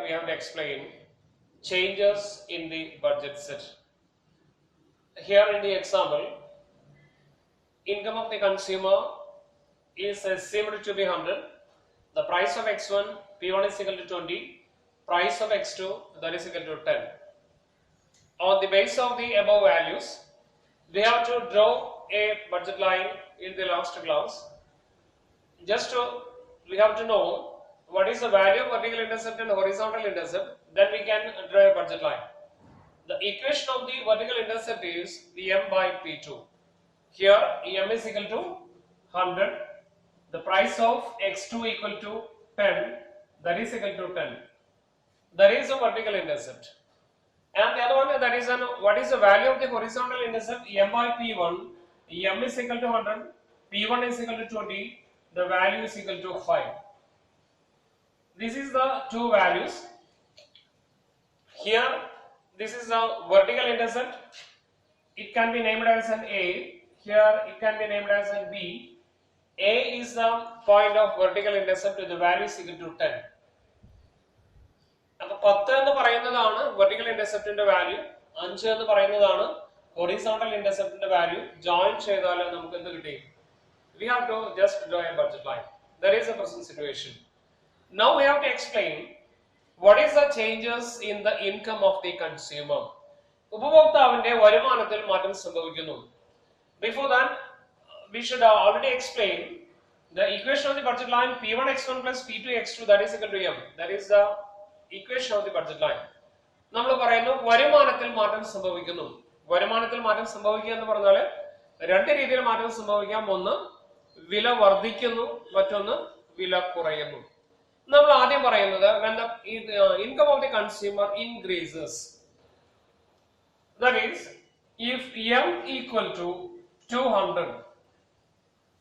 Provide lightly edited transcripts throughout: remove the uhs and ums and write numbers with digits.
we have to explain changes in the budget set. Here in the example, income of the consumer is assumed to be 100. The price of X1, P1 is equal to 20. Price of X2, that is equal to 10. On the basis of the above values, we have to draw a budget line in the last class. We have to know what is the value of vertical intercept and horizontal intercept, then we can draw a budget line. The equation of the vertical intercept is M by P2. Here M is equal to 100. The price of X2 equal to 10. That is equal to 10. That is a vertical intercept. And the other one, that is what is the value of the horizontal intercept? M by P1. M is equal to 100. P1 is equal to 20. The value is equal to 5. This is the two values. Here, this is the vertical intercept. It can be named as an A. Here, it can be named as an B. A is the point of vertical intercept. The value is equal to 10. അപ്പോൾ 10 എന്ന് പറയുന്നതാണ് vertical interceptന്റെ value. 5 എന്ന് പറയുന്നതാണ് horizontal interceptന്റെ value. Join ചെയ്താൽ നമുക്ക് എന്ത് കിട്ടി? We have to just draw a budget line. That is the present situation. Now we have to explain what is the changes in the income of the consumer. ഉപഭോക്താവിന്റെ വരുമാനത്തിൽ മാറ്റം സംഭവിക്കുന്നു. Before that, we should already explain the equation of the budget line P1x1 plus P2x2, that is equal to M. That is the equation of the budget line. നമ്മൾ പറയുന്നു വരുമാനത്തിൽ മാറ്റം സംഭവിക്കുന്നു. വരുമാനത്തിൽ മാറ്റം സംഭവിക്കുക എന്ന് പറഞ്ഞാൽ രണ്ട് രീതിയിൽ മാറ്റം സംഭവിക്കാം. ഒന്ന് വില വർദ്ധിക്കുന്നു, മറ്റൊന്ന് വില കുറയുന്നു. നമ്മൾ ആദ്യം പറയുന്നത് when the income of the consumer increases, that is if M equal to 200,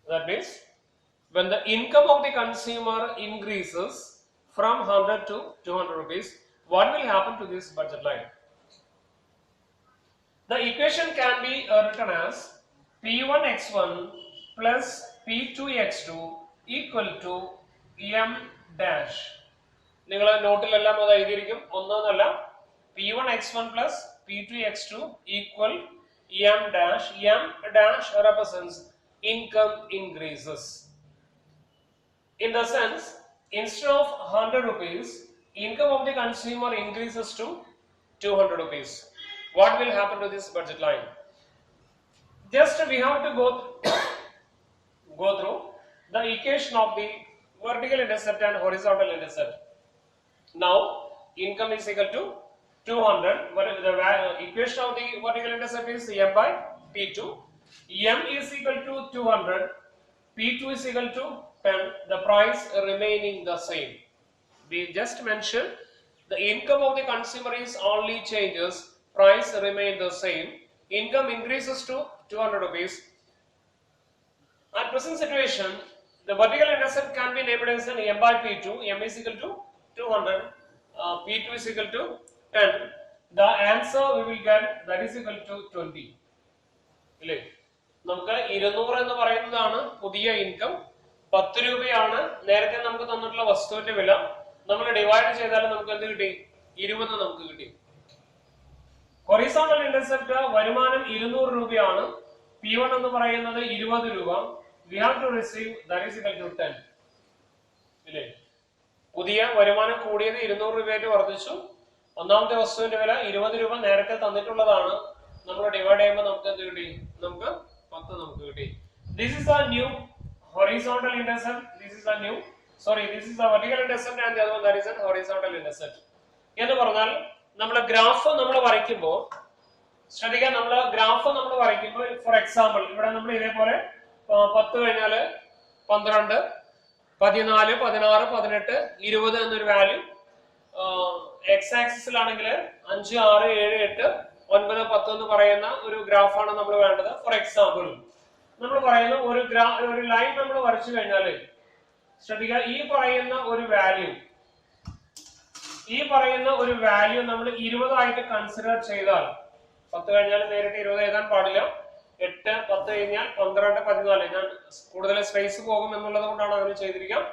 that means when the income of the consumer increases from 100 to 200 rupees, what will happen to this budget line? The equation can be written as P1x1 plus P2x2 equal to M dash. നിങ്ങൾ നോട്ടിലെല്ലാം അത് എഴുതിയിരിക്കും. ഒന്നൊന്നല്ല, P1x1 plus P2x2 equal M dash. M dash represents income increases. In the sense, instead of 100 rupees, income of the consumer increases to 200 rupees. What will happen to this budget line? Just we have to go through the equation of the vertical intercept and horizontal intercept. Now, income is equal to 200. The equation of the vertical intercept is M by P2. M is equal to 200. P2 is equal to 10. The price remaining the same. We just mentioned the income of the consumer is only changes. Price remain the same. Income increases to 200 rupees. At present situation, the vertical intercept can be named as an M by P2. M is equal to 200. P2 is equal to 10. The answer we will get, that is equal to 20. ഇല്ലേ? നമുക്ക് 200 എന്ന് പറയുന്നതാണ് പുതിയ income. 10 രൂപയാണ് നേരത്തെ നമുക്ക് തന്നിട്ടുള്ള വസ്തുവിന്റെ വില. നമ്മൾ ഡിവൈഡ് ചെയ്താൽ നമുക്ക് എന്ത് കിട്ടി? 20 നമുക്ക് കിട്ടി. ഹൊറിസോണ്ടൽ ഇന്റർസെപ്റ്റ് വരുമാനം 200 രൂപയാണ്. P1 എന്ന് പറയുന്നത് 20 രൂപ. We have to receive, that is equal to 10. ഇല്ലേ? പുതിയ വരുമാനം കൂടിയത് 200 രൂപയായിട്ട് വർദ്ധിച്ചു. ഒന്നാമത്തെ വസ്തുവിന്റെ വില 20 രൂപ നേരത്തെ തന്നിട്ടുള്ളതാണ്. നമ്മൾ ഡിവൈഡ് ചെയ്യുമ്പോൾ നമുക്ക് എന്ത് കിട്ടി? നമുക്ക് 10 നമുക്ക് കിട്ടി. This is a new horizontal intercept. This is a vertical intercept and the other one, that is a horizontal intercept. എന്ന് പറഞ്ഞാൽ നമ്മൾ ഗ്രാഫ് നമ്മൾ വരയ്ക്കുമ്പോൾ ശ്രദ്ധിക്കാൻ, നമ്മൾ ഗ്രാഫ് നമ്മൾ വരയ്ക്കുമ്പോൾ ഫോർ എക്സാമ്പിൾ ഇവിടെ നമ്മൾ ഇതേപോലെ 10 കഴിഞ്ഞാൽ 12, 14, 16, 18, 20 എന്നൊരു വാല്യൂ എക്സ് ആക്സിസിലാണെങ്കിൽ 5, 6, 7, 8, 9, 10 എന്ന് പറയുന്ന ഒരു ഗ്രാഫാണ് നമ്മൾ വേണ്ടത്. ഫോർ എക്സാമ്പിൾ നമ്മൾ പറയുന്ന ഒരു ലൈൻ നമ്മൾ വരച്ചു കഴിഞ്ഞാൽ ശ്രദ്ധിക്കുക, ഈ പറയുന്ന ഒരു വാല്യൂ നമ്മൾ 20 ആയിട്ട് കൺസിഡർ ചെയ്താൽ 10 കഴിഞ്ഞാൽ നേരിട്ട് 20 എഴുതാൻ പാടില്ല. 8, 10 കഴിഞ്ഞാൽ 12, 14. ഞാൻ കൂടുതൽ സ്പേസ് പോകും എന്നുള്ളത് കൊണ്ടാണ് അങ്ങനെ ചെയ്തിരിക്കാം.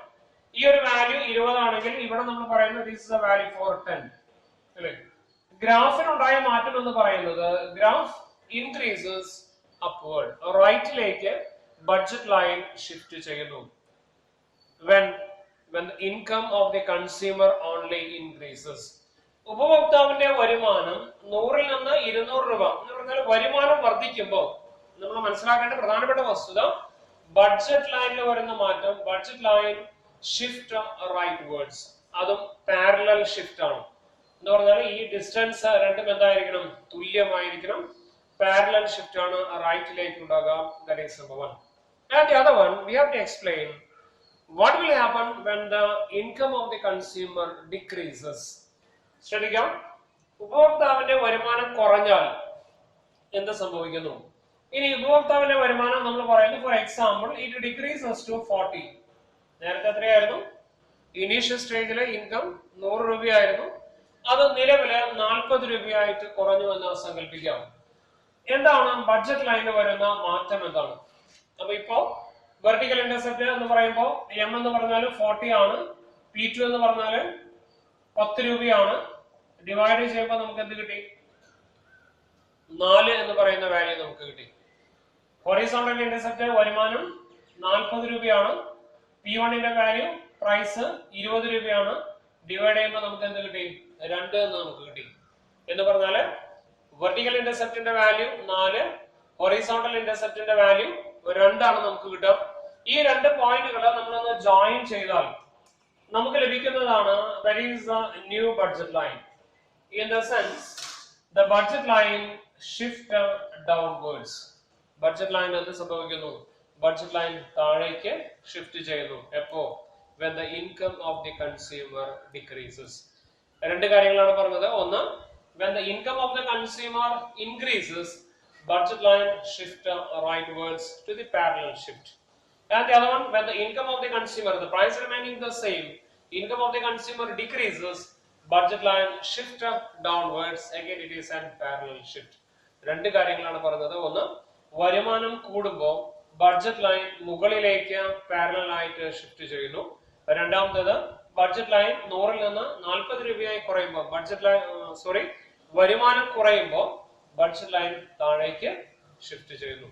ഈ ഒരു വാല്യൂ 20 ആണെങ്കിൽ ഇവിടെ നമ്മൾ പറയുന്നത് this is a value for 10 അല്ലേ. ഗ്രാഫിനുണ്ടായ മാറ്റം എന്ന് പറയുന്നത് ഗ്രാഫ് ഇൻക്രീസസ് അപ്വേർഡ്, റൈറ്റിലേക്ക് ബഡ്ജറ്റ് ലൈൻ ഷിഫ്റ്റ് ചെയ്യുന്നു when the income of the consumer only increases. ഉപഭോക്താവിന്റെ വരുമാനം 100-ൽ നിന്ന് 200 രൂപ എന്ന് പറഞ്ഞാൽ വരുമാനം വർദ്ധിക്കുമ്പോൾ നമ്മൾ മനസ്സിലാക്കേണ്ട പ്രധാനപ്പെട്ട വസ്തുത ബഡ്ജറ്റ് ലൈനിൽ വരുന്ന മാറ്റം, budget line shift rightwards, അതും പാരലൽ ഷിഫ്റ്റ് ആണ്. എന്ന് പറഞ്ഞാൽ ഈ ഡിസ്റ്റൻസ് രണ്ടും എന്തായിരിക്കണം, തുല്യമായിരിക്കണം. പാരലൽ ഷിഫ്റ്റ് ആണ് റൈറ്റിലേക്ക് ഉണ്ടാകുക. That is number one. And the other one we have to explain what will happen when the income of the consumer decreases. ശ്രദ്ധിക്കാം, ഉപഭോക്താവിന്റെ വരുമാനം കുറഞ്ഞാൽ എന്ത് സംഭവിക്കുന്നു? ഇനി ഉപഭോക്താവിന്റെ വരുമാനം നമ്മൾ പറയുന്നത് for example it decreases to 40. നേരത്തെ എത്രയായിരുന്നു? ഇനീഷ്യൽ സ്റ്റേജിലെ ഇൻകം 100 രൂപയായിരുന്നു, അത് നിലവിലെ 40 രൂപയായിട്ട് കുറഞ്ഞു എന്ന് സങ്കല്പിക്കാം. എന്താണ് ബഡ്ജറ്റ് ലൈനിൽ വരുന്ന മാറ്റം എന്താണ്? അപ്പൊ ഇപ്പോ വെർട്ടിക്കൽ ഇന്റർസെപ്റ്റ് എന്ന് പറയുമ്പോൾ എം എന്ന് പറഞ്ഞാൽ 40 ആണ്, P2 എന്ന് പറഞ്ഞാൽ 10 രൂപയാണ്. ഡിവൈഡ് ചെയ്യുമ്പോൾ നമുക്ക് എന്ത് കിട്ടി? 4 എന്ന് പറയുന്ന വാല്യൂ നമുക്ക് കിട്ടി. ഹൊറിസോണ്ടൽ ഇന്റർസെപ്റ്റ് വരുമാനം 40 രൂപയാണ്, P1ന്റെ വാല്യൂ പ്രൈസ് 20 രൂപയാണ്. ഡിവൈഡ് ചെയ്യുമ്പോൾ നമുക്ക് എന്ത് കിട്ടി? 2 എന്ന് നമുക്ക് കിട്ടി. എന്ന് പറഞ്ഞാൽ വെർട്ടിക്കൽ ഇന്റർസെപ്റ്റിന്റെ വാല്യൂ 4, ഹൊറിസോണ്ടൽ ഇന്റർസെപ്റ്റിന്റെ വാല്യൂ 2 ആണ് നമുക്ക് കിട്ടുക. ഈ രണ്ട് പോയിന്റുകൾ നമ്മളൊന്ന് ജോയിൻ ചെയ്താൽ നമുക്ക് ലഭിക്കുന്നതാണ് that is the new budget line. In the sense the budget line shift downwards. Budget line എന്ത് സംഭവിക്കുന്നു? Budget line താഴേക്ക് ഷിഫ്റ്റ് ചെയ്യുന്നു. എപ്പോ? When the income of the consumer decreases. രണ്ട് കാര്യങ്ങളാണ് പറഞ്ഞത്. ഒന്ന്, when the income of the consumer increases, budget line shift rightwards to the parallel shift. And the other one, when the income of the consumer, the price remaining the same, income of the consumer decreases, budget line shift downwards, again it is a parallel shift. രണ്ട് കാര്യങ്ങളാണ് പറഞ്ഞത്. ഒന്ന്, വരുമാനം കൂടുമ്പോൾ budget line മുകളിലേക്ക് parallel ആയിട്ട് shift ചെയ്യുന്നു. രണ്ടാമത്തേത്, ബഡ്ജറ്റ് ലൈൻ 100-ൽ നിന്ന് 40 രൂപയായി കുറയുമ്പോൾ വരുമാനം കുറയുമ്പോൾ ബഡ്ജറ്റ് ലൈൻ താഴേക്ക് ഷിഫ്റ്റ് ചെയ്യുന്നു.